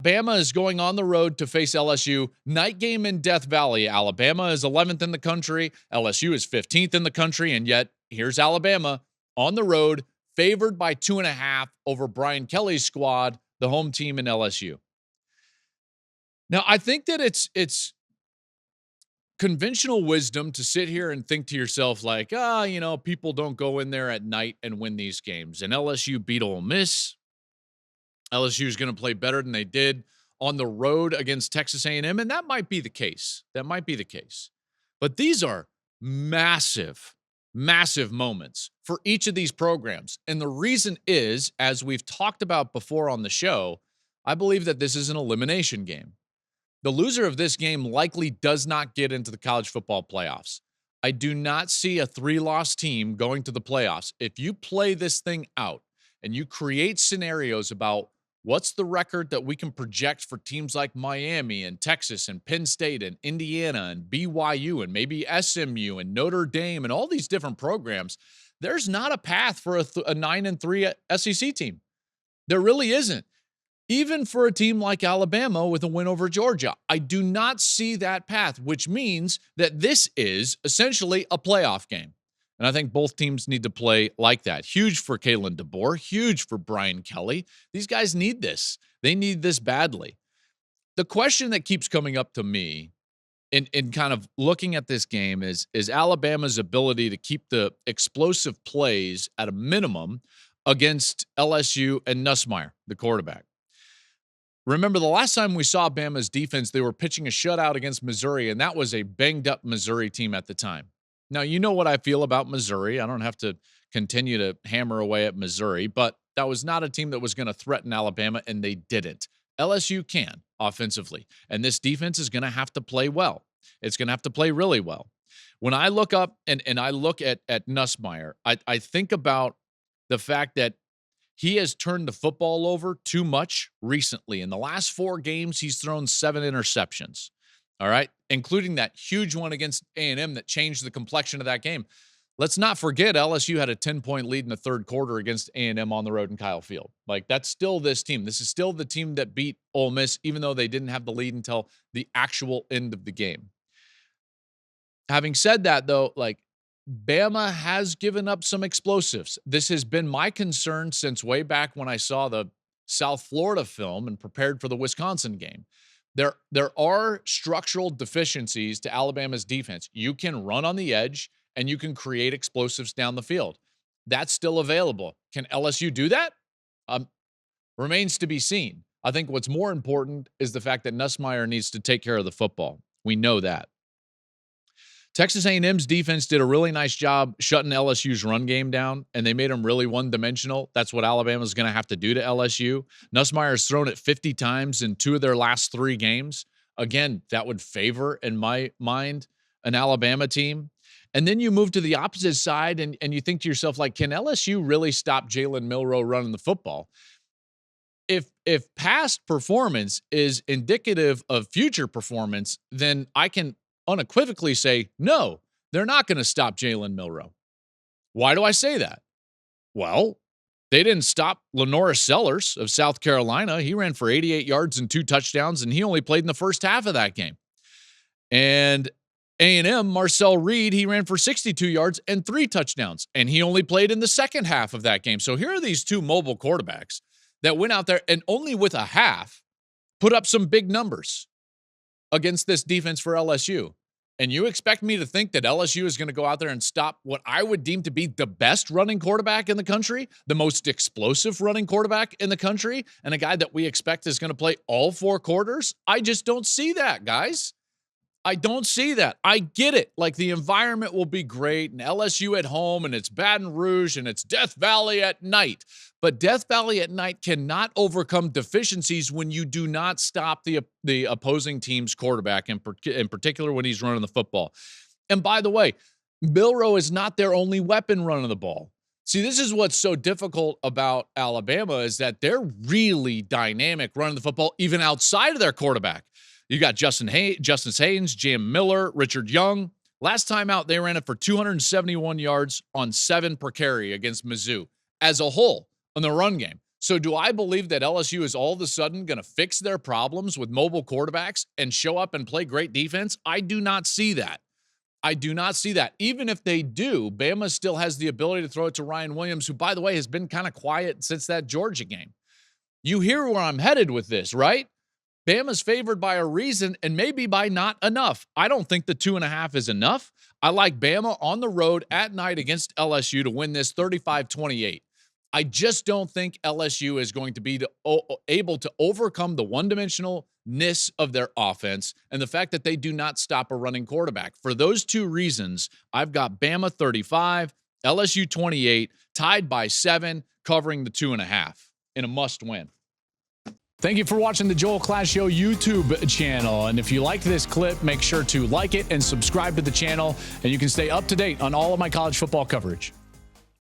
Alabama is going on the road to face LSU. Night game in Death Valley. Alabama is 11th in the country. LSU is 15th in the country. And yet, here's Alabama on the road, favored by 2.5 over Brian Kelly's squad, the home team in LSU. Now, I think that it's conventional wisdom to sit here and think to yourself like, people don't go in there at night and win these games. And LSU beat Ole Miss. LSU is going to play better than they did on the road against Texas A&M, and that might be the case. That might be the case. But these are massive, massive moments for each of these programs. And the reason is, as we've talked about before on the show, I believe that this is an elimination game. The loser of this game likely does not get into the college football playoffs. I do not see a 3-loss team going to the playoffs. If you play this thing out and you create scenarios about what's the record that we can project for teams like Miami and Texas and Penn State and Indiana and BYU and maybe SMU and Notre Dame and all these different programs, there's not a path for a 9-3 SEC team. There really isn't. Even for a team like Alabama with a win over Georgia, I do not see that path, which means that this is essentially a playoff game. And I think both teams need to play like that. Huge for Kalen DeBoer, huge for Brian Kelly. These guys need this. They need this badly. The question that keeps coming up to me in kind of looking at this game is Alabama's ability to keep the explosive plays at a minimum against LSU and Nussmeier, the quarterback. Remember, the last time we saw Bama's defense, they were pitching a shutout against Missouri, and that was a banged-up Missouri team at the time. Now, you know what I feel about Missouri. I don't have to continue to hammer away at Missouri, but that was not a team that was going to threaten Alabama, and they didn't. LSU can offensively, and this defense is going to have to play well. It's going to have to play really well. When I look up and I look at Nussmeier, I think about the fact that he has turned the football over too much recently. In the last 4 games, he's thrown 7 interceptions. All right, including that huge one against A&M that changed the complexion of that game. Let's not forget LSU had a 10-point lead in the third quarter against A&M on the road in Kyle Field. Like, that's still this team. This is still the team that beat Ole Miss, even though they didn't have the lead until the actual end of the game. Having said that, though, like, Bama has given up some explosives. This has been my concern since way back when I saw the South Florida film and prepared for the Wisconsin game. There are structural deficiencies to Alabama's defense. You can run on the edge, and you can create explosives down the field. That's still available. Can LSU do that? Remains to be seen. I think what's more important is the fact that Nussmeier needs to take care of the football. We know that. Texas A&M's defense did a really nice job shutting LSU's run game down, and they made them really one-dimensional. That's what Alabama's going to have to do to LSU. Nussmeier's thrown it 50 times in 2 of their last 3 games. Again, that would favor, in my mind, an Alabama team. And then you move to the opposite side, and you think to yourself, like, can LSU really stop Jalen Milroe running the football? If past performance is indicative of future performance, then I can unequivocally say, no, they're not going to stop Jalen Milroe. Why do I say that? Well, they didn't stop Lenora Sellers of South Carolina. He ran for 88 yards and 2 touchdowns, and he only played in the first half of that game. And A&M, Marcel Reed, he ran for 62 yards and 3 touchdowns, and he only played in the second half of that game. So here are these 2 mobile quarterbacks that went out there and only with a half put up some big numbers against this defense for LSU. And you expect me to think that LSU is going to go out there and stop what I would deem to be the best running quarterback in the country, the most explosive running quarterback in the country, and a guy that we expect is going to play all 4 quarters? I just don't see that, guys. I don't see that. I get it. Like, the environment will be great, and LSU at home, and it's Baton Rouge, and it's Death Valley at night. But Death Valley at night cannot overcome deficiencies when you do not stop the opposing team's quarterback, in particular when he's running the football. And by the way, Milroe is not their only weapon running the ball. See, this is what's so difficult about Alabama is that they're really dynamic running the football even outside of their quarterback. You got Justice Haynes, Jam Miller, Richard Young. Last time out, they ran it for 271 yards on 7 per carry against Mizzou as a whole on the run game. So do I believe that LSU is all of a sudden going to fix their problems with mobile quarterbacks and show up and play great defense? I do not see that. I do not see that. Even if they do, Bama still has the ability to throw it to Ryan Williams, who, by the way, has been kind of quiet since that Georgia game. You hear where I'm headed with this, right? Bama's favored by a reason and maybe by not enough. I don't think the 2.5 is enough. I like Bama on the road at night against LSU to win this 35-28. I just don't think LSU is going to be able to overcome the one-dimensionalness of their offense and the fact that they do not stop a running quarterback. For those two reasons, I've got Bama 35, LSU 28, tied by 7, covering the 2.5 in a must-win. Thank you for watching the Joel Klatt Show YouTube channel. And if you liked this clip, make sure to like it and subscribe to the channel, and you can stay up to date on all of my college football coverage.